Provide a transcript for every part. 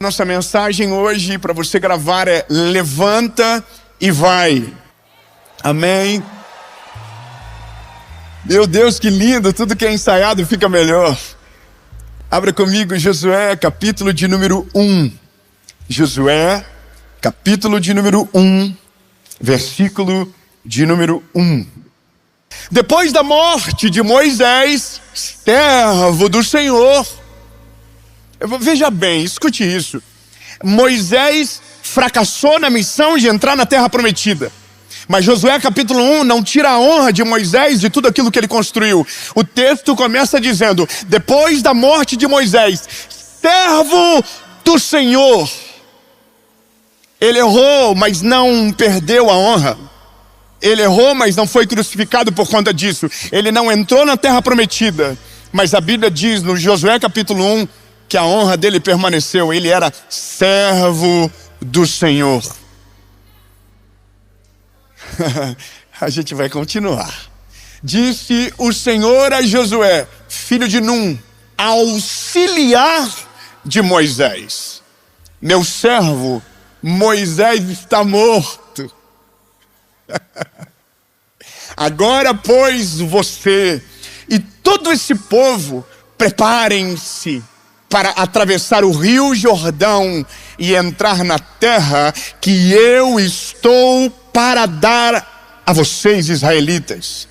Nossa mensagem hoje para você gravar é: levanta e vai. Amém? Meu Deus, que lindo! Tudo que é ensaiado fica melhor. Abra comigo Josué, capítulo de número 1. Josué, capítulo de número 1, versículo de número 1. Depois da morte de Moisés, servo do Senhor. Veja bem, escute isso. Moisés fracassou na missão de entrar na terra prometida. Mas Josué capítulo 1 não tira a honra de Moisés de tudo aquilo que ele construiu. O texto começa dizendo: depois da morte de Moisés, servo do Senhor. Ele errou, mas não perdeu a honra. Ele errou, mas não foi crucificado por conta disso. Ele não entrou na terra prometida. Mas a Bíblia diz no Josué capítulo 1 que a honra dele permaneceu. Ele era servo do Senhor. A gente vai continuar. Disse o Senhor a Josué, filho de Num, auxiliar de Moisés: meu servo Moisés está morto. Agora, pois, você e todo esse povo preparem-se para atravessar o rio Jordão e entrar na terra que eu estou para dar a vocês, israelitas.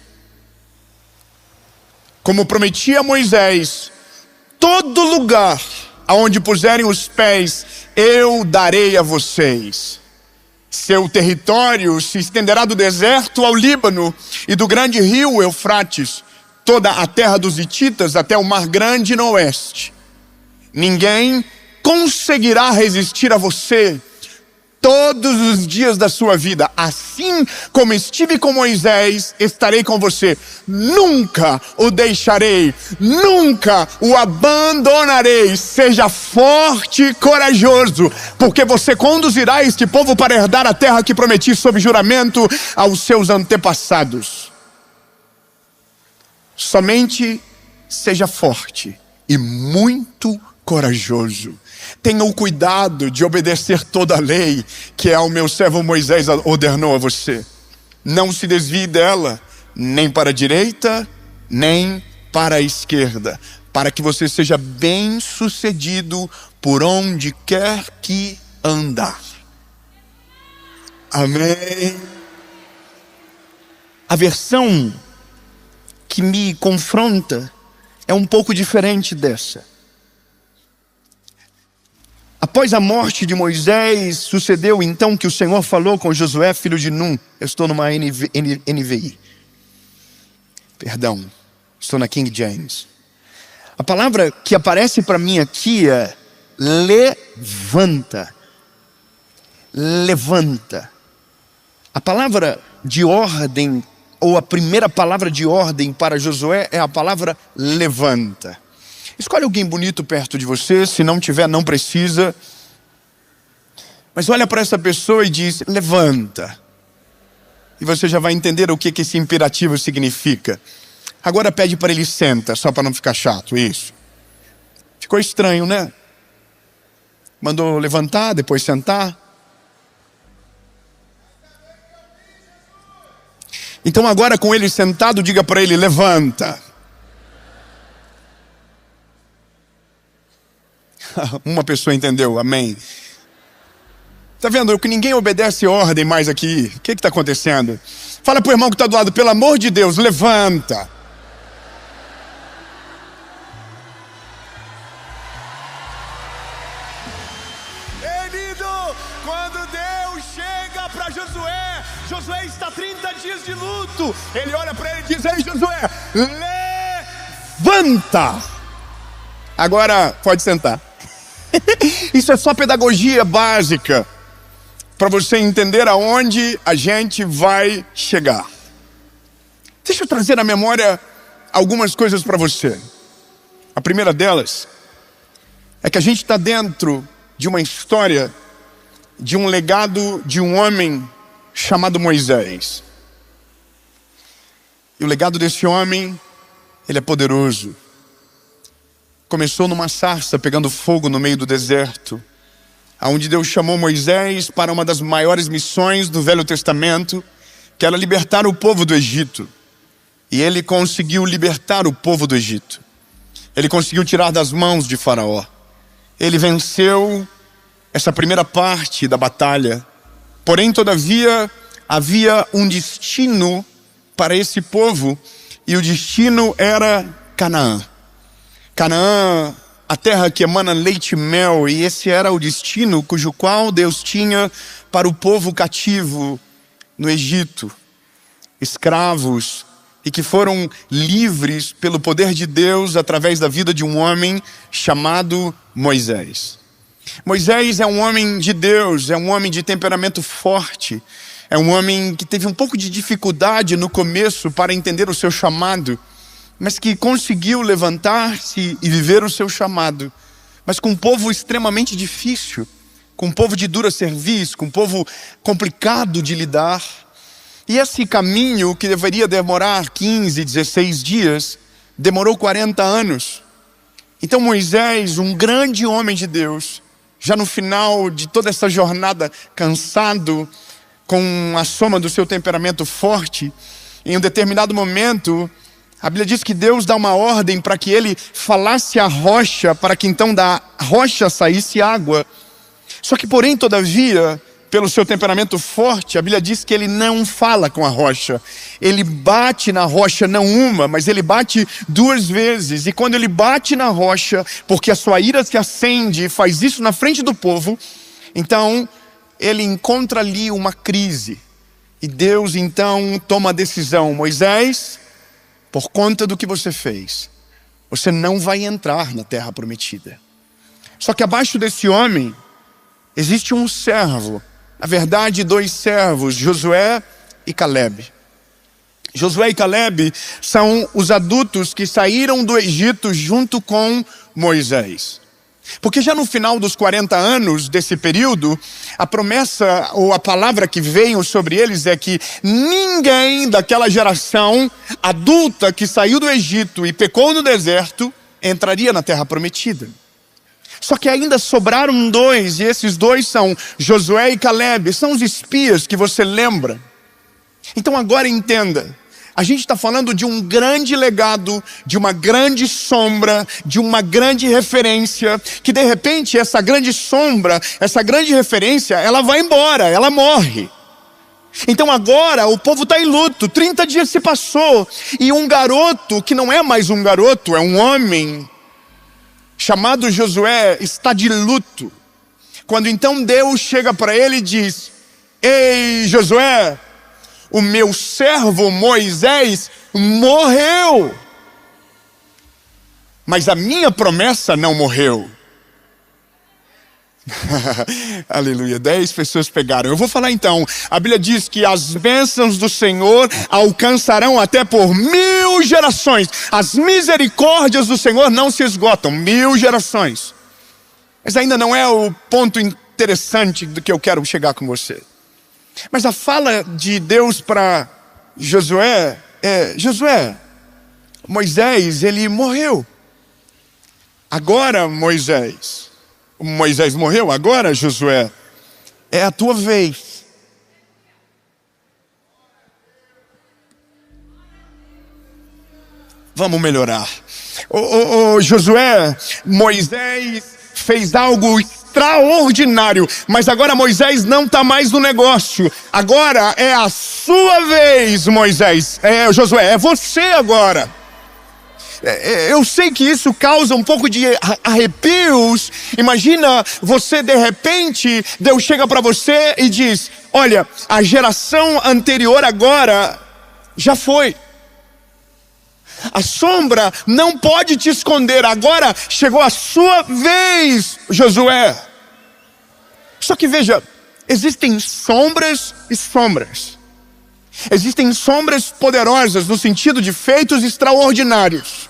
Como prometi a Moisés, todo lugar aonde puserem os pés, eu darei a vocês. Seu território se estenderá do deserto ao Líbano e do grande rio Eufrates, toda a terra dos hititas até o mar grande no oeste. Ninguém conseguirá resistir a você todos os dias da sua vida. Assim como estive com Moisés, estarei com você. Nunca o deixarei, nunca o abandonarei. Seja forte e corajoso, porque você conduzirá este povo para herdar a terra que prometi sob juramento aos seus antepassados. Somente seja forte e muito corajoso. Tenha o cuidado de obedecer toda a lei que ao meu servo Moisés ordenou a você. Não se desvie dela, nem para a direita, nem para a esquerda, para que você seja bem sucedido por onde quer que andar. Amém. A versão que me confronta é um pouco diferente dessa. Após a morte de Moisés, sucedeu então que o Senhor falou com Josué, filho de Num. Eu estou numa NVI. Perdão, estou na King James. A palavra que aparece para mim aqui é levanta. Levanta. A palavra de ordem, ou a primeira palavra de ordem para Josué é a palavra levanta. Escolhe alguém bonito perto de você. Se não tiver, não precisa. Mas olha para essa pessoa e diz: levanta. E você já vai entender o que esse imperativo significa. Agora pede para ele: senta, só para não ficar chato. Isso. Ficou estranho, né? Mandou levantar, depois sentar. Então agora, com ele sentado, diga para ele: levanta. Uma pessoa entendeu, amém. Está vendo que ninguém obedece ordem mais aqui? O que está acontecendo? Fala para o irmão que está do lado: pelo amor de Deus, levanta. Querido, quando Deus chega para Josué, Josué está 30 dias de luto. Ele olha para ele e diz: ei, Josué, levanta. Agora pode sentar. Isso é só pedagogia básica para você entender aonde a gente vai chegar. Deixa eu trazer à memória algumas coisas para você. A primeira delas é que a gente está dentro de uma história, de um legado de um homem chamado Moisés. E o legado desse homem, ele é poderoso. Começou numa sarça pegando fogo no meio do deserto. onde Deus chamou Moisés para uma das maiores missões do Velho Testamento, que era libertar o povo do Egito. E ele conseguiu libertar o povo do Egito. Ele conseguiu tirar das mãos de Faraó. Ele venceu essa primeira parte da batalha. Porém, todavia, havia um destino para esse povo, e o destino era Canaã. Canaã, a terra que emana leite e mel, e esse era o destino cujo qual Deus tinha para o povo cativo no Egito, escravos, e que foram livres pelo poder de Deus através da vida de um homem chamado Moisés. Moisés é um homem de Deus, é um homem de temperamento forte, é um homem que teve um pouco de dificuldade no começo para entender o seu chamado, mas que conseguiu levantar-se e viver o seu chamado, mas com um povo extremamente difícil, com um povo de dura cerviz, com um povo complicado de lidar. E esse caminho, que deveria demorar 15, 16 dias, demorou 40 anos. Então Moisés, um grande homem de Deus, já no final de toda essa jornada, cansado, com a soma do seu temperamento forte, em um determinado momento, a Bíblia diz que Deus dá uma ordem para que ele falasse à rocha, para que então da rocha saísse água. Só que, porém, todavia, pelo seu temperamento forte, a Bíblia diz que ele não fala com a rocha. Ele bate na rocha não uma, mas ele bate 2 vezes. E quando ele bate na rocha, porque a sua ira se acende e faz isso na frente do povo, então ele encontra ali uma crise. E Deus então toma a decisão: Moisés, por conta do que você fez, você não vai entrar na terra prometida. Só que abaixo desse homem existe um servo. Na verdade, 2 servos, Josué e Calebe. Josué e Calebe são os adultos que saíram do Egito junto com Moisés. Porque já no final dos 40 anos desse período, a promessa ou a palavra que veio sobre eles é que ninguém daquela geração adulta que saiu do Egito e pecou no deserto entraria na terra prometida. Só que ainda sobraram 2, e esses 2 são Josué e Calebe, são os espias que você lembra. Então agora entenda, a gente está falando de um grande legado, de uma grande sombra, de uma grande referência, que de repente essa grande sombra, essa grande referência, ela vai embora, ela morre. Então agora o povo está em luto, 30 dias se passou, e um garoto, que não é mais um garoto, é um homem, chamado Josué, está de luto. Quando então Deus chega para ele e diz: ei Josué, o meu servo Moisés morreu, mas a minha promessa não morreu. Aleluia, 10 pessoas pegaram. Eu vou falar então. A Bíblia diz que as bênçãos do Senhor alcançarão até por 1000 gerações. As misericórdias do Senhor não se esgotam, 1000 gerações. Mas ainda não é o ponto interessante do que eu quero chegar com você. Mas a fala de Deus para Josué é: Josué, Moisés, ele morreu. Agora Moisés morreu, agora Josué, é a tua vez. Vamos melhorar. Josué, Moisés fez algo extraordinário, mas agora Moisés não está mais no negócio. Agora é a sua vez, Moisés. Josué, é você agora. Eu sei que isso causa um pouco de arrepios. Imagina você, de repente, Deus chega para você e diz: olha, a geração anterior agora já foi. A sombra não pode te esconder. Agora chegou a sua vez, Josué. Só que veja, existem sombras e sombras. Existem sombras poderosas no sentido de feitos extraordinários.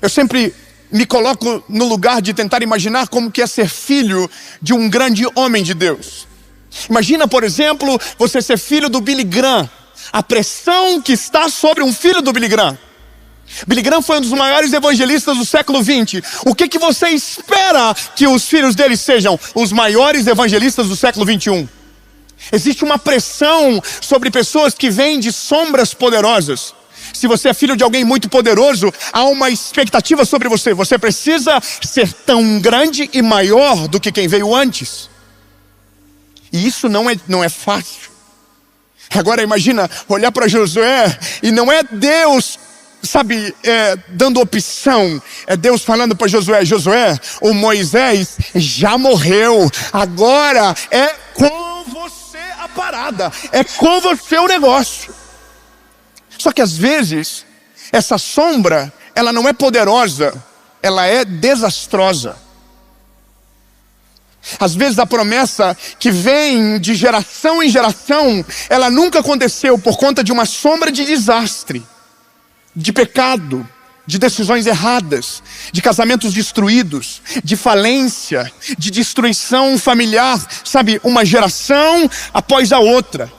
Eu sempre me coloco no lugar de tentar imaginar como que é ser filho de um grande homem de Deus. Imagina, por exemplo, você ser filho do Billy Graham. A pressão que está sobre um filho do Billy Graham. Billy Graham foi um dos maiores evangelistas do século XX. O que você espera que os filhos dele sejam? Os maiores evangelistas do século XXI. Existe uma pressão sobre pessoas que vêm de sombras poderosas. Se você é filho de alguém muito poderoso, há uma expectativa sobre você. Você precisa ser tão grande e maior do que quem veio antes. E isso não é fácil. Agora imagina olhar para Josué e não é Deus, dando opção. É Deus falando para Josué: Josué, o Moisés já morreu. Agora é com você a parada. É com você o negócio. Só que às vezes, essa sombra, ela não é poderosa, ela é desastrosa. Às vezes a promessa que vem de geração em geração, ela nunca aconteceu por conta de uma sombra de desastre, de pecado, de decisões erradas, de casamentos destruídos, de falência, de destruição familiar, uma geração após a outra.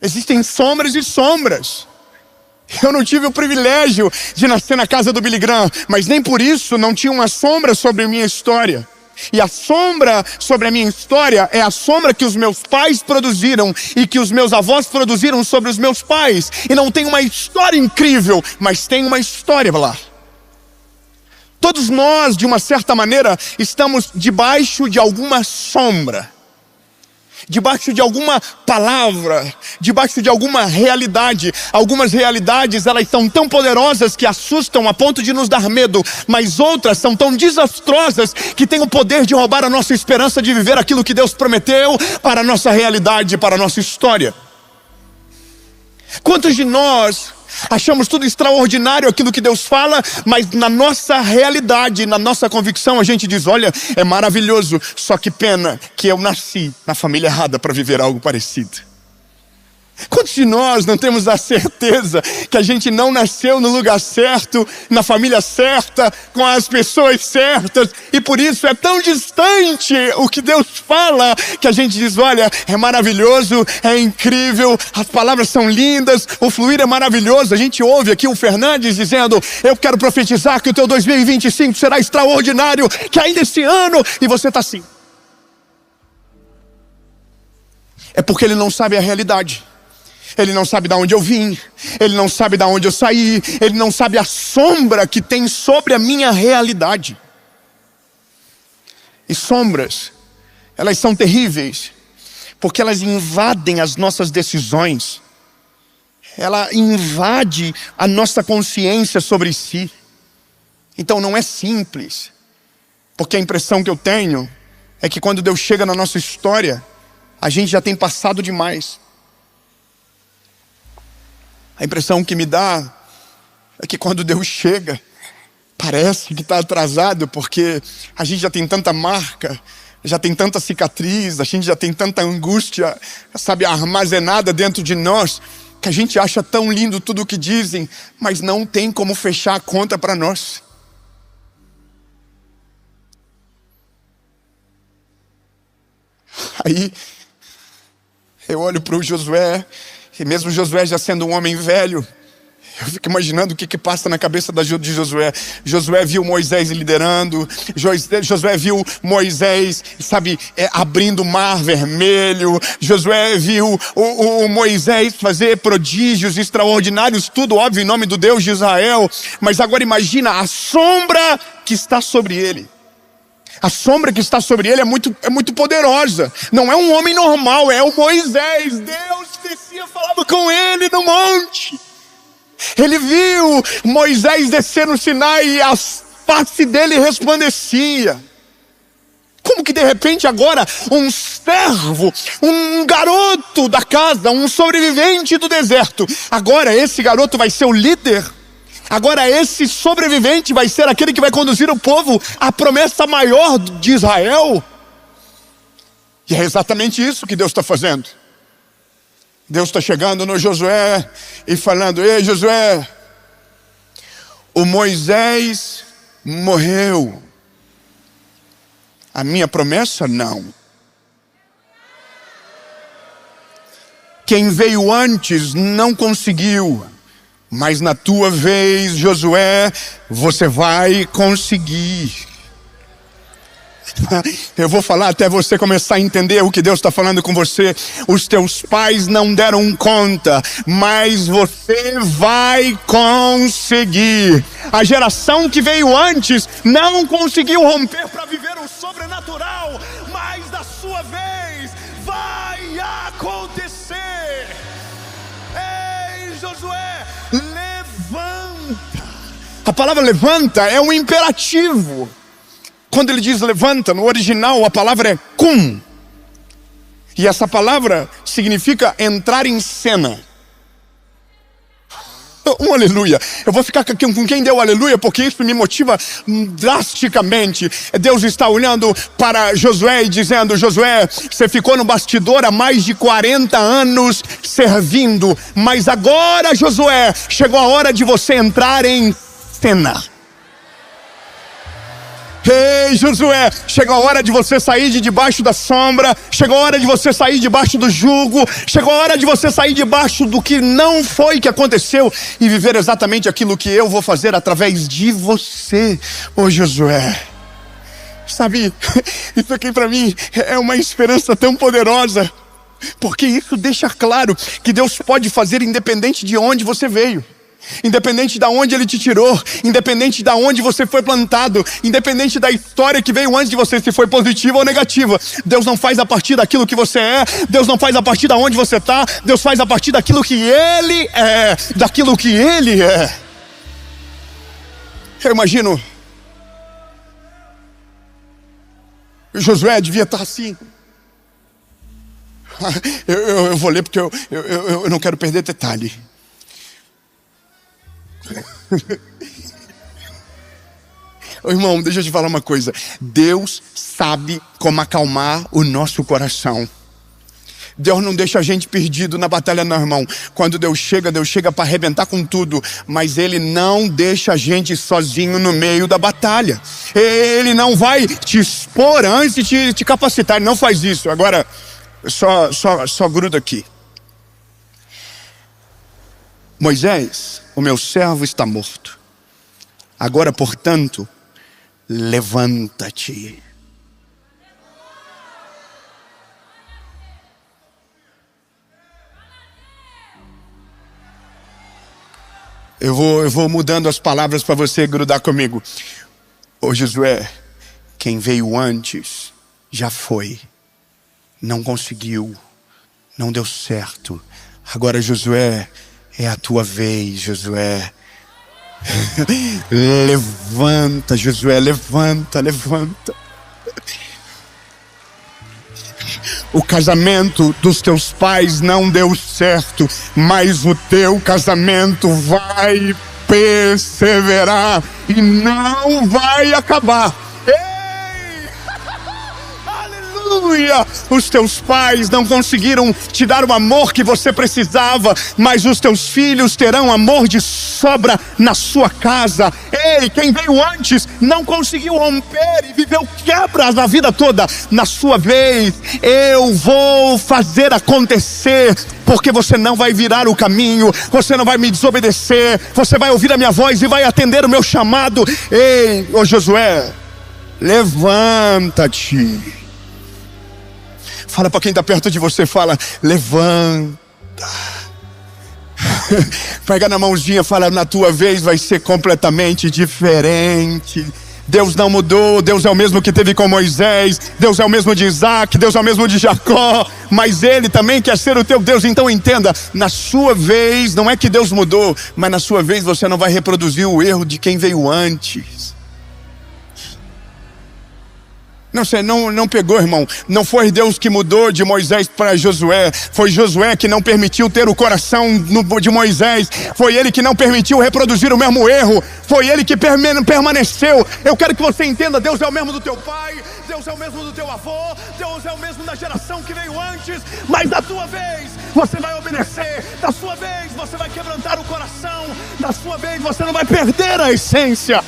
Existem sombras e sombras. Eu não tive o privilégio de nascer na casa do Billy Graham, mas nem por isso não tinha uma sombra sobre a minha história. E a sombra sobre a minha história é a sombra que os meus pais produziram e que os meus avós produziram sobre os meus pais. E não tem uma história incrível, mas tem uma história lá. Todos nós, de uma certa maneira, estamos debaixo de alguma sombra, debaixo de alguma palavra, debaixo de alguma realidade. Algumas realidades, elas são tão poderosas que assustam a ponto de nos dar medo, mas outras são tão desastrosas que têm o poder de roubar a nossa esperança de viver aquilo que Deus prometeu para a nossa realidade, para a nossa história. Quantos de nós achamos tudo extraordinário aquilo que Deus fala, mas na nossa realidade, na nossa convicção, a gente diz: olha, é maravilhoso, só que pena que eu nasci na família errada para viver algo parecido. Quantos de nós não temos a certeza que a gente não nasceu no lugar certo, na família certa, com as pessoas certas, e por isso é tão distante o que Deus fala, que a gente diz: olha, é maravilhoso, é incrível, as palavras são lindas, o fluir é maravilhoso. A gente ouve aqui o Fernandes dizendo: eu quero profetizar que o teu 2025 será extraordinário, que ainda esse ano, e você está assim. É porque ele não sabe a realidade. Ele não sabe de onde eu vim, ele não sabe de onde eu saí, ele não sabe a sombra que tem sobre a minha realidade. E sombras, elas são terríveis, porque elas invadem as nossas decisões, ela invade a nossa consciência sobre si. Então não é simples, porque a impressão que eu tenho é que quando Deus chega na nossa história, a gente já tem passado demais. A impressão que me dá é que quando Deus chega, parece que está atrasado, porque a gente já tem tanta marca, já tem tanta cicatriz, a gente já tem tanta angústia, armazenada dentro de nós, que a gente acha tão lindo tudo o que dizem, mas não tem como fechar a conta para nós. Aí eu olho para o Josué, e mesmo Josué já sendo um homem velho, eu fico imaginando o que passa na cabeça de Josué. Josué viu Moisés liderando, Josué viu Moisés, abrindo o mar vermelho. Josué viu o Moisés fazer prodígios extraordinários, tudo óbvio em nome do Deus de Israel. Mas agora imagina a sombra que está sobre ele. A sombra que está sobre ele é muito poderosa. Não é um homem normal, é o Moisés. Deus descia, falava com ele no monte. Ele viu Moisés descer no Sinai e a face dele resplandecia. Como que de repente agora um servo, um garoto da casa, um sobrevivente do deserto, agora esse garoto vai ser o líder? Agora esse sobrevivente vai ser aquele que vai conduzir o povo à promessa maior de Israel? E é exatamente isso que Deus está fazendo. Deus está chegando no Josué e falando: ei Josué, o Moisés morreu, a minha promessa não. Quem veio antes não conseguiu, Mas na tua vez, Josué, você vai conseguir. Eu vou falar até você começar a entender o que Deus está falando com você. Os teus pais não deram conta, mas você vai conseguir. A geração que veio antes não conseguiu romper para viver o sobrenatural, mas da sua vez vai acontecer. Ei, Josué, levanta. A palavra levanta é um imperativo. Quando ele diz levanta, no original a palavra é cum. E essa palavra significa entrar em cena. Um aleluia. Eu vou ficar com quem deu aleluia, porque isso me motiva drasticamente. Deus está olhando para Josué e dizendo: Josué, você ficou no bastidor há mais de 40 anos servindo, mas agora, Josué, chegou a hora de você entrar em cena. Ei, Josué, chegou a hora de você sair de debaixo da sombra, chegou a hora de você sair debaixo do jugo, chegou a hora de você sair debaixo do que não foi que aconteceu e viver exatamente aquilo que eu vou fazer através de você, ô Josué. Sabe, isso aqui para mim é uma esperança tão poderosa, porque isso deixa claro que Deus pode fazer independente de onde você veio. Independente de onde Ele te tirou, independente de onde você foi plantado, independente da história que veio antes de você, se foi positiva ou negativa, Deus não faz a partir daquilo que você é, Deus não faz a partir de onde você está, Deus faz a partir daquilo que Ele é, daquilo que Ele é. Eu imagino, Josué devia estar assim. Eu vou ler porque eu não quero perder detalhe. Ô, irmão, deixa eu te falar uma coisa. Deus sabe como acalmar o nosso coração. Deus não deixa a gente perdido na batalha não, irmão. Quando Deus chega para arrebentar com tudo. Mas Ele não deixa a gente sozinho no meio da batalha. Ele não vai te expor antes de te capacitar. Ele não faz isso. Agora, só gruda aqui. Moisés, o meu servo está morto. Agora, portanto, levanta-te. Eu vou mudando as palavras para você grudar comigo. Ô Josué, quem veio antes já foi. Não conseguiu. Não deu certo. Agora, Josué, é a tua vez, Josué. Levanta, Josué, levanta. O casamento dos teus pais não deu certo, mas o teu casamento vai perseverar e não vai acabar. Aleluia! Os teus pais não conseguiram te dar o amor que você precisava, mas os teus filhos terão amor de sobra na sua casa. Ei, quem veio antes não conseguiu romper e viveu quebras a vida toda. Na sua vez, eu vou fazer acontecer, porque você não vai virar o caminho, você não vai me desobedecer, você vai ouvir a minha voz e vai atender o meu chamado. Ei, ô Josué, levanta-te. Fala para quem está perto de você, fala, levanta. Pega na mãozinha, fala, na tua vez vai ser completamente diferente. Deus não mudou, Deus é o mesmo que teve com Moisés, Deus é o mesmo de Isaac, Deus é o mesmo de Jacó, mas Ele também quer ser o teu Deus. Então entenda, na sua vez, não é que Deus mudou, mas na sua vez você não vai reproduzir o erro de quem veio antes. Não, você não pegou, irmão. Não foi Deus que mudou de Moisés para Josué. Foi Josué que não permitiu ter o coração de Moisés. Foi ele que não permitiu reproduzir o mesmo erro. Foi ele que permaneceu. Eu quero que você entenda, Deus é o mesmo do teu pai, Deus é o mesmo do teu avô, Deus é o mesmo da geração que veio antes. Mas da tua vez, você vai obedecer. Da sua vez, você vai quebrantar o coração. Da sua vez, você não vai perder a essência.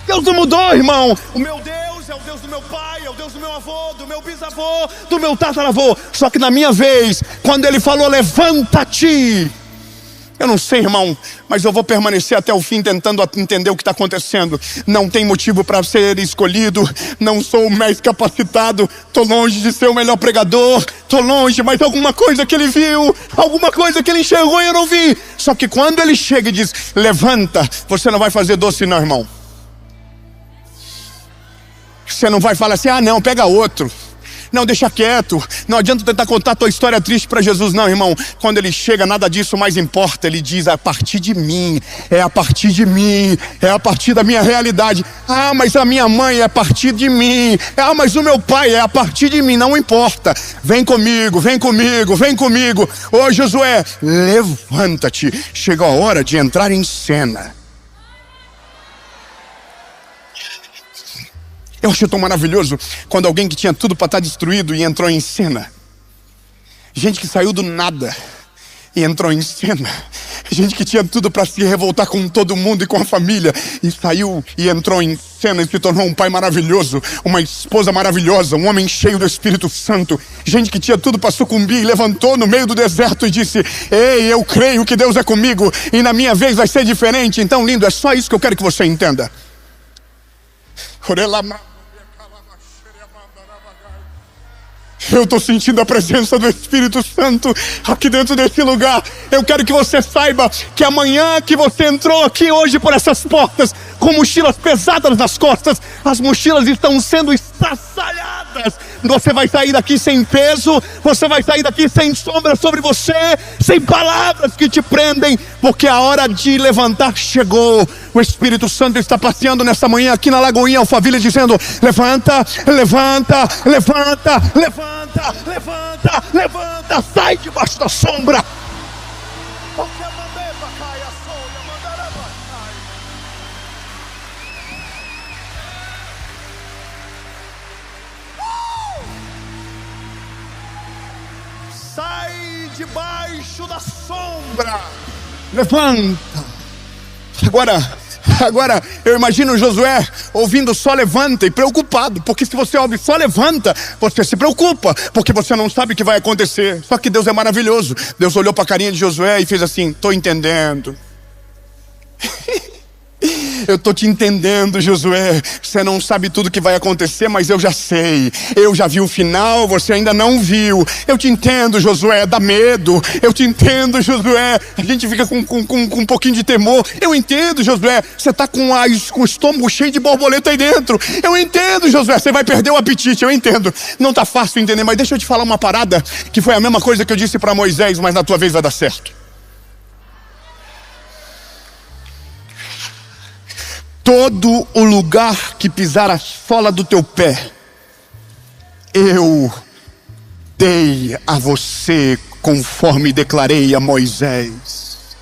Deus não mudou, irmão. O meu Deus Deus é o Deus do meu pai, é o Deus do meu avô, do meu bisavô, do meu tataravô. Só que na minha vez, quando ele falou, levanta-te, eu não sei, irmão, mas eu vou permanecer até o fim tentando entender o que está acontecendo. Não tem motivo para ser escolhido, não sou o mais capacitado, estou longe de ser o melhor pregador, estou longe, mas alguma coisa que ele viu, alguma coisa que ele enxergou e eu não vi. Só que quando ele chega e diz, levanta, você não vai fazer doce não, irmão. Você não vai falar assim, ah não, pega outro. Não, deixa quieto. Não adianta tentar contar a tua história triste para Jesus, não, irmão. Quando ele chega, nada disso mais importa. Ele diz, a partir de mim, é a partir de mim, é a partir da minha realidade. Ah, mas a minha mãe é a partir de mim. Ah, mas o meu pai é a partir de mim. Não importa. Vem comigo, vem comigo, vem comigo. Ô Josué, levanta-te. Chegou a hora de entrar em cena. Eu acho tão maravilhoso quando alguém que tinha tudo para estar destruído e entrou em cena. Gente que saiu do nada e entrou em cena. Gente que tinha tudo para se revoltar com todo mundo e com a família e saiu e entrou em cena e se tornou um pai maravilhoso, uma esposa maravilhosa, um homem cheio do Espírito Santo. Gente que tinha tudo para sucumbir e levantou no meio do deserto e disse, ei, eu creio que Deus é comigo e na minha vez vai ser diferente. Então, lindo, é só isso que eu quero que você entenda. Eu estou sentindo a presença do Espírito Santo aqui dentro desse lugar. Eu quero que você saiba que amanhã que você entrou aqui hoje por essas portas com mochilas pesadas nas costas, as mochilas estão sendo estraçalhadas. Você vai sair daqui sem peso, você vai sair daqui sem sombra sobre você, sem palavras que te prendem, porque a hora de levantar chegou. O Espírito Santo está passeando nessa manhã aqui na Lagoinha Alphaville dizendo, levanta, levanta, levanta, levanta, levanta, levanta, sai debaixo da sombra. Sai debaixo da sombra. Levanta. Agora eu imagino Josué ouvindo só levanta e preocupado, porque se você ouve só levanta, você se preocupa, porque você não sabe o que vai acontecer. Só que Deus é maravilhoso. Deus olhou para a carinha de Josué e fez assim, estou entendendo. Eu estou te entendendo, Josué. Você não sabe tudo que vai acontecer, mas eu já sei. Eu já vi o final, você ainda não viu. Eu te entendo, Josué, dá medo. Eu te entendo, Josué. A gente fica com um pouquinho de temor. Eu entendo, Josué. Você está com o estômago cheio de borboleta aí dentro. Eu entendo, Josué. Você vai perder o apetite, eu entendo. Não está fácil entender, mas deixa eu te falar uma parada que foi a mesma coisa que eu disse para Moisés, mas na tua vez vai dar certo. Todo o lugar que pisar a sola do teu pé, eu dei a você, conforme declarei a Moisés.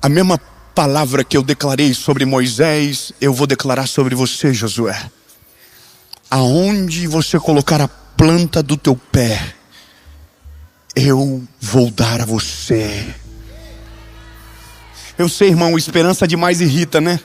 A mesma palavra que eu declarei sobre Moisés, eu vou declarar sobre você, Josué. Aonde você colocar a planta do teu pé, eu vou dar a você. Eu sei, irmão, esperança demais irrita, né?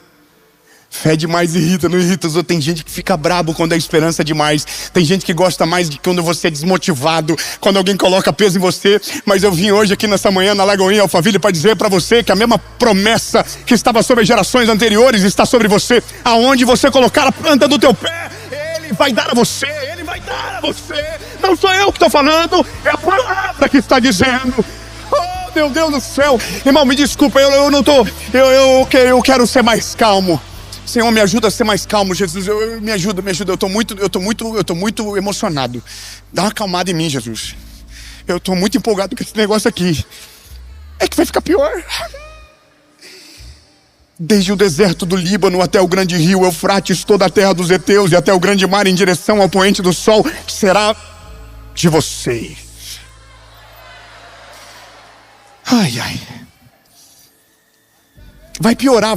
Fé demais irrita, não irrita? Tem gente que fica brabo quando é esperança demais. Tem gente que gosta mais de quando você é desmotivado, quando alguém coloca peso em você. Mas eu vim hoje aqui nessa manhã na Lagoinha Alphaville para dizer para você que a mesma promessa que estava sobre as gerações anteriores está sobre você. Aonde você colocar a planta do teu pé, Ele vai dar a você, Ele vai dar a você. Não sou eu que estou falando, é a palavra que está dizendo. Meu Deus do céu, irmão, me desculpa, eu não tô, eu quero ser mais calmo. Senhor, me ajuda a ser mais calmo, Jesus, me ajuda, eu tô muito emocionado. Dá uma acalmada em mim, Jesus. Eu tô muito empolgado com esse negócio aqui. É que vai ficar pior. Desde o deserto do Líbano até o grande rio Eufrates, toda a terra dos heteus e até o grande mar em direção ao poente do sol, será de vocês. Ai, ai. Vai piorar.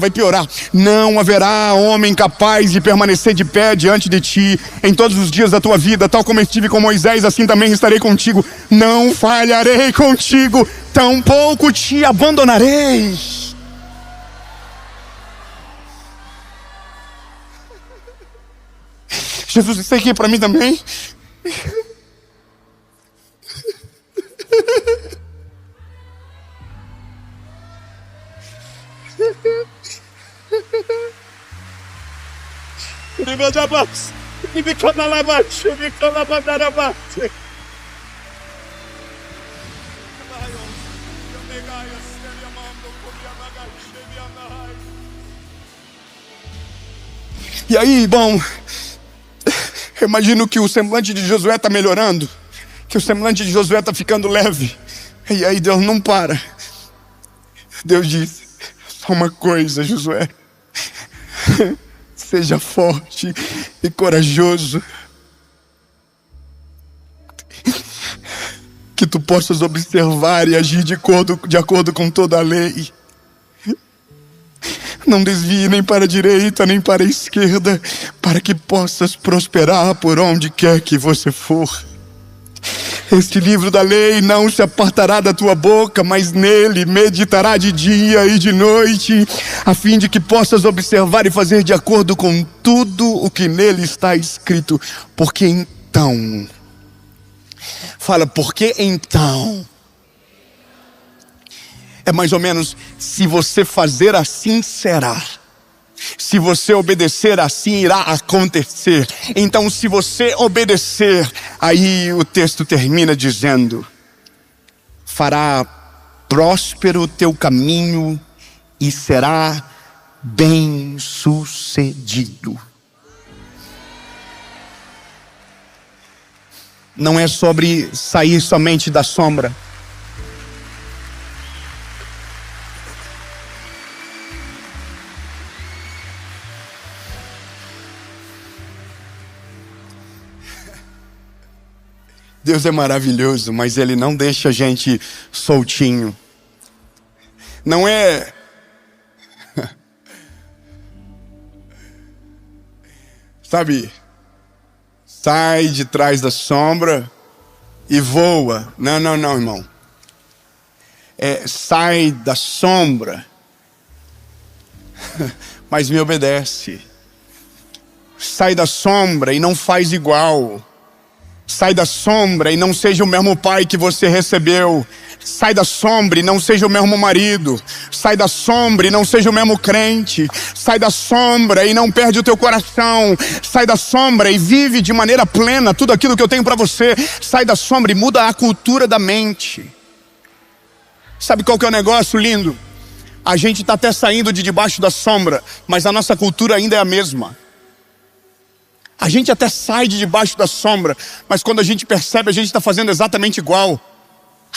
Não haverá homem capaz de permanecer de pé diante de ti em todos os dias da tua vida. Tal como estive com Moisés, assim também estarei contigo. Não falharei contigo, tampouco te abandonarei. Jesus, isso aqui é para mim também? E aí, bom, eu imagino que o semblante de Josué está melhorando, que o semblante de Josué está ficando leve. E aí Deus não para. Deus diz: só uma coisa, Josué, seja forte e corajoso, que tu possas observar e agir de acordo com toda a lei. Não desvie nem para a direita, nem para a esquerda, para que possas prosperar por onde quer que você for. Este livro da lei não se apartará da tua boca, mas nele meditará de dia e de noite, a fim de que possas observar e fazer de acordo com tudo o que nele está escrito. Porque então, fala, porque então, é mais ou menos, se você fazer assim será. Se você obedecer, assim irá acontecer. Então, se você obedecer, aí o texto termina dizendo: fará próspero o teu caminho e será bem sucedido. Não é sobre sair somente da sombra. Deus é maravilhoso, mas Ele não deixa a gente soltinho. Não é... Sabe, sai de trás da sombra e voa. Não, irmão. Sai da sombra, mas me obedece. Sai da sombra e não faz igual. Sai da sombra e não seja o mesmo pai que você recebeu. Sai da sombra e não seja o mesmo marido. Sai da sombra e não seja o mesmo crente. Sai da sombra e não perde o teu coração. Sai da sombra e vive de maneira plena tudo aquilo que eu tenho para você. Sai da sombra e muda a cultura da mente. Sabe qual que é o negócio lindo? A gente está até saindo de debaixo da sombra, mas a nossa cultura ainda é a mesma. A gente até sai de debaixo da sombra, mas quando a gente percebe, a gente está fazendo exatamente igual.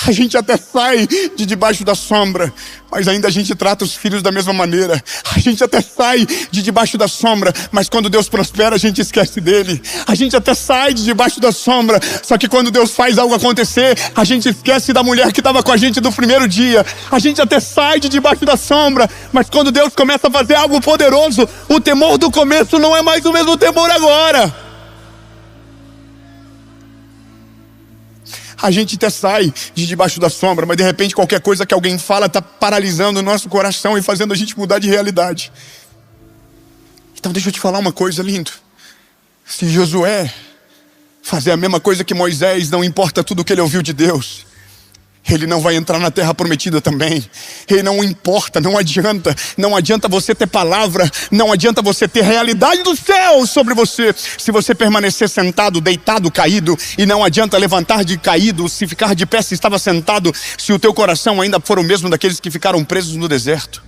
A gente até sai de debaixo da sombra, mas ainda a gente trata os filhos da mesma maneira. A gente até sai de debaixo da sombra, mas quando Deus prospera, a gente esquece dele. A gente até sai de debaixo da sombra, só que quando Deus faz algo acontecer, a gente esquece da mulher que estava com a gente do primeiro dia. A gente até sai de debaixo da sombra, mas quando Deus começa a fazer algo poderoso, o temor do começo não é mais o mesmo temor agora. A gente até sai de debaixo da sombra, mas de repente qualquer coisa que alguém fala está paralisando o nosso coração e fazendo a gente mudar de realidade. Então deixa eu te falar uma coisa, lindo. Se Josué fazer a mesma coisa que Moisés, não importa tudo o que ele ouviu de Deus, ele não vai entrar na terra prometida também. Ele não importa, não adianta você ter palavra, não adianta você ter realidade do céu sobre você, se você permanecer sentado, deitado, caído, e não adianta levantar de caído, se ficar de pé se estava sentado, se o teu coração ainda for o mesmo daqueles que ficaram presos no deserto.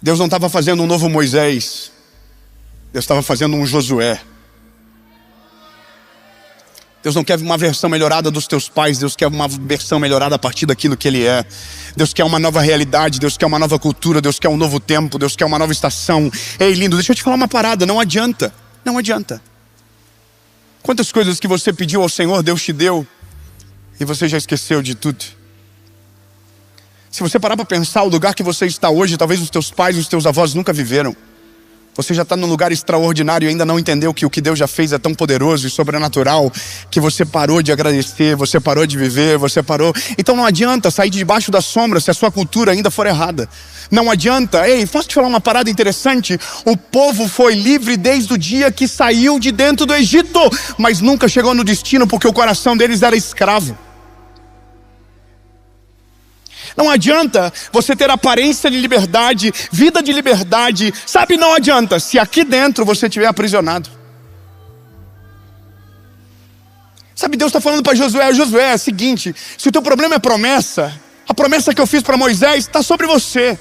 Deus não estava fazendo um novo Moisés. Deus estava fazendo um Josué. Deus não quer uma versão melhorada dos teus pais. Deus quer uma versão melhorada a partir daquilo que Ele é. Deus quer uma nova realidade. Deus quer uma nova cultura. Deus quer um novo tempo. Deus quer uma nova estação. Ei, lindo, deixa eu te falar uma parada. Não adianta. Quantas coisas que você pediu ao Senhor, Deus te deu, e você já esqueceu de tudo. Se você parar para pensar, o lugar que você está hoje, talvez os teus pais, os teus avós nunca viveram. Você já está num lugar extraordinário e ainda não entendeu que o que Deus já fez é tão poderoso e sobrenatural que você parou de agradecer, você parou de viver, você parou. Então não adianta sair de debaixo da sombra se a sua cultura ainda for errada. Não adianta. Ei, posso te falar uma parada interessante? O povo foi livre desde o dia que saiu de dentro do Egito, mas nunca chegou no destino porque o coração deles era escravo. Não adianta você ter aparência de liberdade, vida de liberdade. Sabe, não adianta se aqui dentro você estiver aprisionado. Sabe, Deus está falando para Josué: Josué, é o seguinte, se o teu problema é promessa, a promessa que eu fiz para Moisés está sobre você.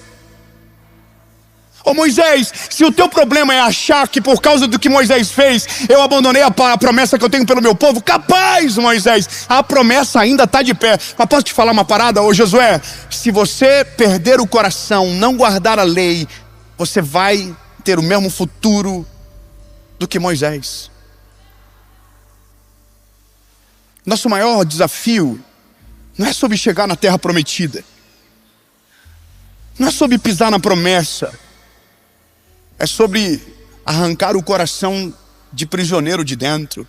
Ô Moisés, se o teu problema é achar que por causa do que Moisés fez, eu abandonei a promessa que eu tenho pelo meu povo, capaz, Moisés, a promessa ainda está de pé. Mas posso te falar uma parada, ô Josué? Se você perder o coração, não guardar a lei, você vai ter o mesmo futuro do que Moisés. Nosso maior desafio não é sobre chegar na terra prometida, não é sobre pisar na promessa, é sobre arrancar o coração de prisioneiro de dentro.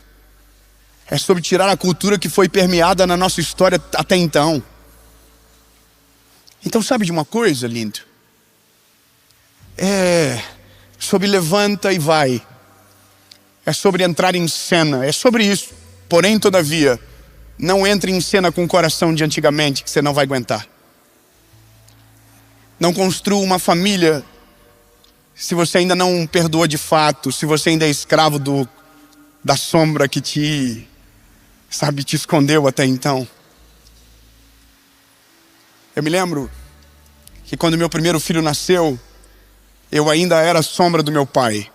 É sobre tirar a cultura que foi permeada na nossa história até então. Então sabe de uma coisa, lindo? É sobre levanta e vai. É sobre entrar em cena. É sobre isso. Porém, todavia, não entre em cena com o coração de antigamente, que você não vai aguentar. Não construa uma família se você ainda não perdoa de fato, se você ainda é escravo da sombra que te escondeu até então. Eu me lembro que quando meu primeiro filho nasceu, eu ainda era a sombra do meu pai.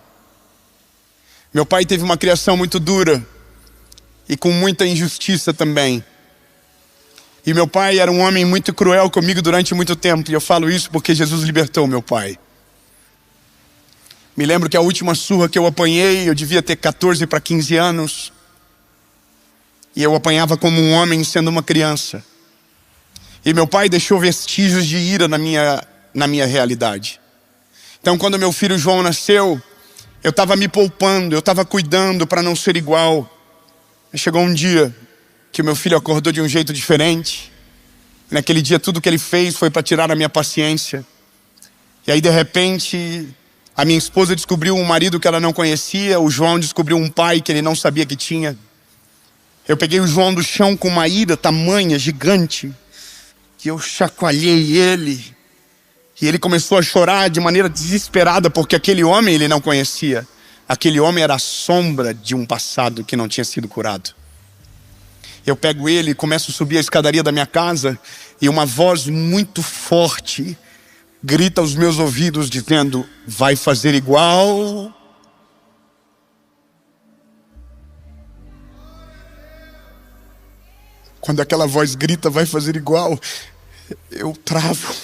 Meu pai teve uma criação muito dura e com muita injustiça também. E meu pai era um homem muito cruel comigo durante muito tempo. E eu falo isso porque Jesus libertou meu pai. Me lembro que a última surra que eu apanhei, eu devia ter 14 para 15 anos. E eu apanhava como um homem sendo uma criança. E meu pai deixou vestígios de ira na minha realidade. Então quando meu filho João nasceu, eu estava me poupando, eu estava cuidando para não ser igual. E chegou um dia que o meu filho acordou de um jeito diferente. E naquele dia tudo que ele fez foi para tirar a minha paciência. E aí de repente a minha esposa descobriu um marido que ela não conhecia. O João descobriu um pai que ele não sabia que tinha. Eu peguei o João do chão com uma ira tamanha, gigante, que eu chacoalhei ele. E ele começou a chorar de maneira desesperada, porque aquele homem ele não conhecia. Aquele homem era a sombra de um passado que não tinha sido curado. Eu pego ele e começo a subir a escadaria da minha casa, e uma voz muito forte grita aos meus ouvidos dizendo: vai fazer igual. Quando aquela voz grita, vai fazer igual, eu travo,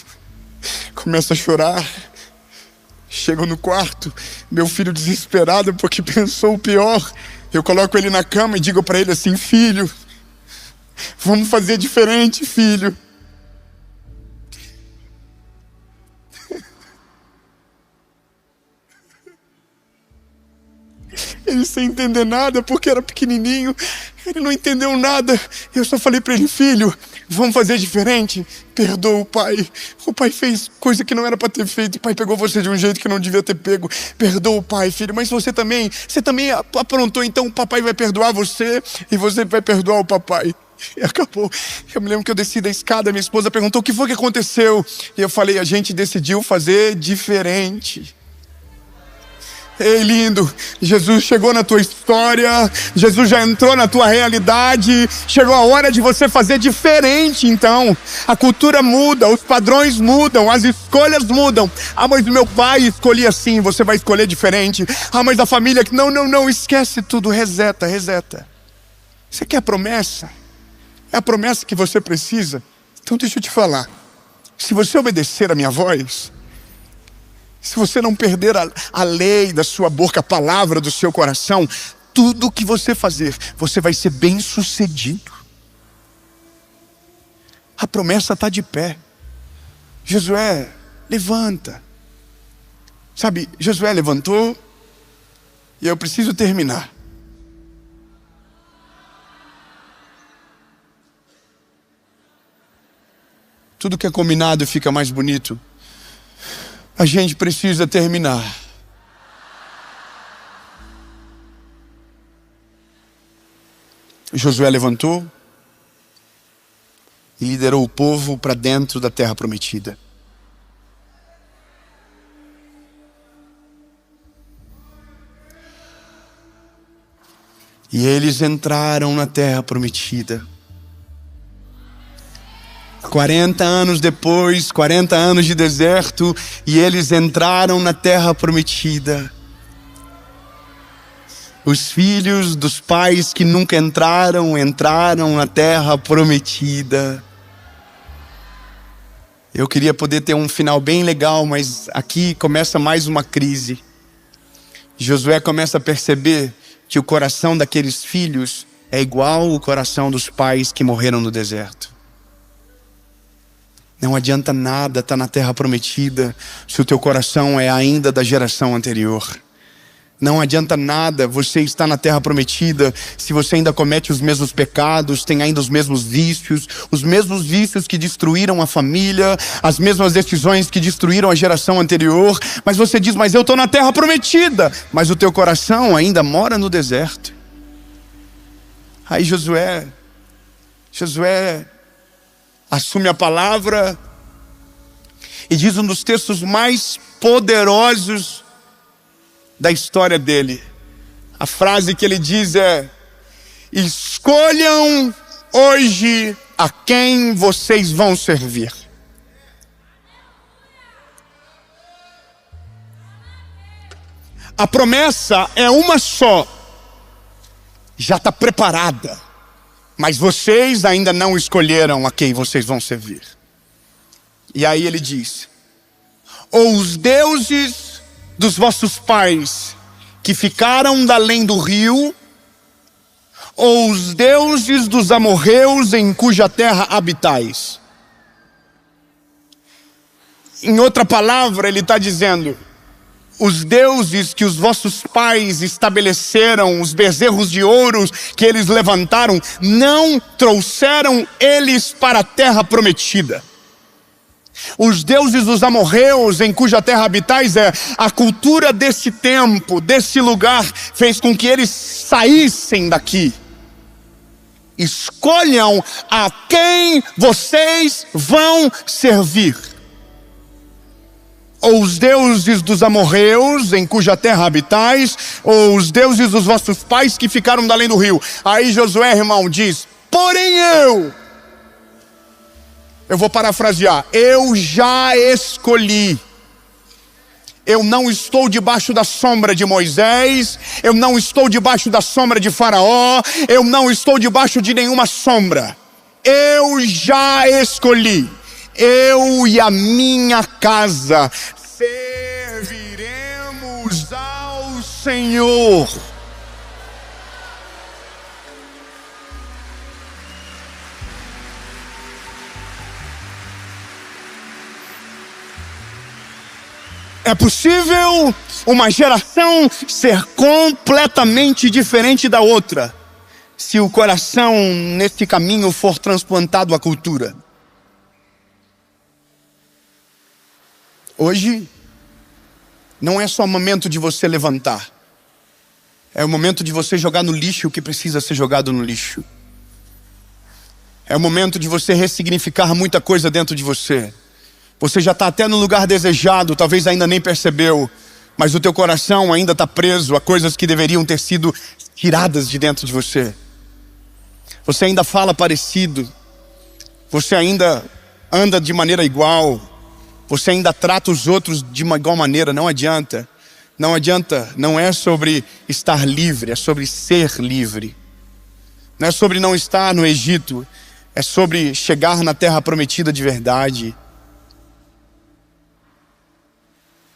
começo a chorar. Chego no quarto, meu filho desesperado porque pensou o pior. Eu coloco ele na cama e digo para ele assim: filho, vamos fazer diferente, filho. Ele sem entender nada, porque era pequenininho, ele não entendeu nada. Eu só falei para ele: filho, vamos fazer diferente. Perdoa o pai. O pai fez coisa que não era para ter feito. O pai pegou você de um jeito que não devia ter pego. Perdoa o pai, filho. Mas você também aprontou, então o papai vai perdoar você e você vai perdoar o papai. E acabou. Eu me lembro que eu desci da escada, minha esposa perguntou: o que foi que aconteceu? E eu falei: a gente decidiu fazer diferente. Ei, lindo, Jesus chegou na tua história, Jesus já entrou na tua realidade, chegou a hora de você fazer diferente. Então, a cultura muda, os padrões mudam, as escolhas mudam. Ah, mas o meu pai escolhia assim, você vai escolher diferente. Ah, mas a família, não, esquece tudo, reseta. Você quer a promessa? É a promessa que você precisa? Então deixa eu te falar, se você obedecer a minha voz, se você não perder a lei da sua boca, a palavra do seu coração, tudo que você fazer, você vai ser bem sucedido. A promessa está de pé. Josué, levanta. Sabe, Josué levantou, e eu preciso terminar. Tudo que é combinado fica mais bonito. A gente precisa terminar. Josué levantou e liderou o povo para dentro da terra prometida. E eles entraram na terra prometida. 40 anos depois, 40 anos de deserto, e eles entraram na terra prometida. Os filhos dos pais que nunca entraram na terra prometida. Eu queria poder ter um final bem legal, mas aqui começa mais uma crise. Josué começa a perceber que o coração daqueles filhos é igual ao coração dos pais que morreram no deserto. Não adianta nada estar na terra prometida se o teu coração é ainda da geração anterior. Não adianta nada você estar na terra prometida se você ainda comete os mesmos pecados, tem ainda os mesmos vícios que destruíram a família, as mesmas decisões que destruíram a geração anterior. Mas você diz, mas eu estou na terra prometida, mas o teu coração ainda mora no deserto. Aí Josué assume a palavra e diz um dos textos mais poderosos da história dele. A frase que ele diz é: escolham hoje a quem vocês vão servir. A promessa é uma só, já está preparada, mas vocês ainda não escolheram a quem vocês vão servir. E aí ele diz: ou os deuses dos vossos pais que ficaram da além do rio, ou os deuses dos amorreus em cuja terra habitais. Em outra palavra, ele está dizendo: os deuses que os vossos pais estabeleceram, os bezerros de ouro que eles levantaram, não trouxeram eles para a terra prometida. Os deuses dos amorreus em cuja terra habitais, a cultura desse tempo, desse lugar, fez com que eles saíssem daqui. Escolham a quem vocês vão servir. Ou os deuses dos amorreus em cuja terra habitais, ou os deuses dos vossos pais que ficaram da além do rio. Aí Josué, irmão, diz: porém eu vou parafrasear, eu já escolhi. Eu não estou debaixo da sombra de Moisés, eu não estou debaixo da sombra de Faraó, eu não estou debaixo de nenhuma sombra. Eu já escolhi. Eu e a minha casa serviremos ao Senhor. É possível uma geração ser completamente diferente da outra, se o coração nesse caminho for transplantado à cultura. Hoje não é só momento de você levantar, é o momento de você jogar no lixo o que precisa ser jogado no lixo. É o momento de você ressignificar muita coisa dentro de você. Você já está até no lugar desejado, talvez ainda nem percebeu, mas o teu coração ainda está preso a coisas que deveriam ter sido tiradas de dentro de você. Você ainda fala parecido, você ainda anda de maneira igual, você ainda trata os outros de uma igual maneira. Não adianta, não é sobre estar livre, é sobre ser livre. Não é sobre não estar no Egito, é sobre chegar na terra prometida de verdade.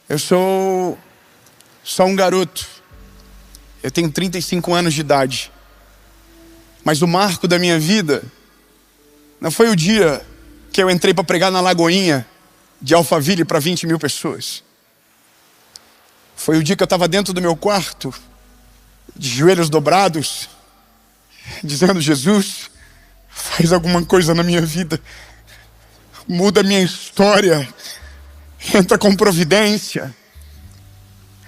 Eu sou só um garoto, eu tenho 35 anos de idade, mas o marco da minha vida não foi o dia que eu entrei para pregar na Lagoinha de Alphaville para 20 mil pessoas. Foi o dia que eu estava dentro do meu quarto, de joelhos dobrados, dizendo: Jesus, faz alguma coisa na minha vida, muda a minha história, entra com providência.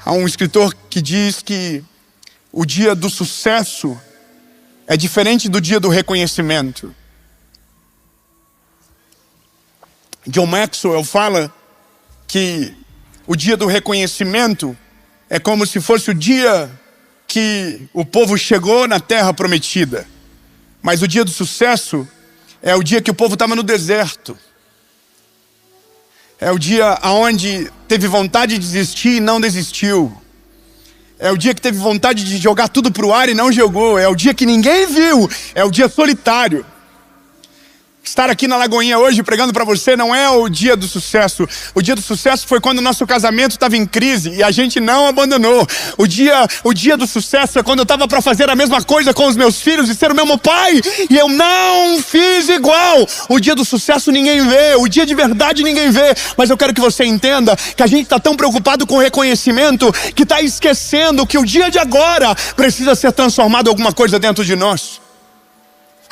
Há um escritor que diz que o dia do sucesso é diferente do dia do reconhecimento. John Maxwell fala que o dia do reconhecimento é como se fosse o dia que o povo chegou na terra prometida. Mas o dia do sucesso é o dia que o povo estava no deserto. É o dia onde teve vontade de desistir e não desistiu. É o dia que teve vontade de jogar tudo para o ar e não jogou. É o dia que ninguém viu. É o dia solitário. Estar aqui na Lagoinha hoje pregando para você não é o dia do sucesso. O dia do sucesso foi quando o nosso casamento estava em crise e a gente não abandonou. O dia do sucesso é quando eu estava para fazer a mesma coisa com os meus filhos e ser o mesmo pai e eu não fiz igual. O dia do sucesso ninguém vê, o dia de verdade ninguém vê. Mas eu quero que você entenda que a gente está tão preocupado com o reconhecimento que está esquecendo que o dia de agora precisa ser transformado em alguma coisa dentro de nós.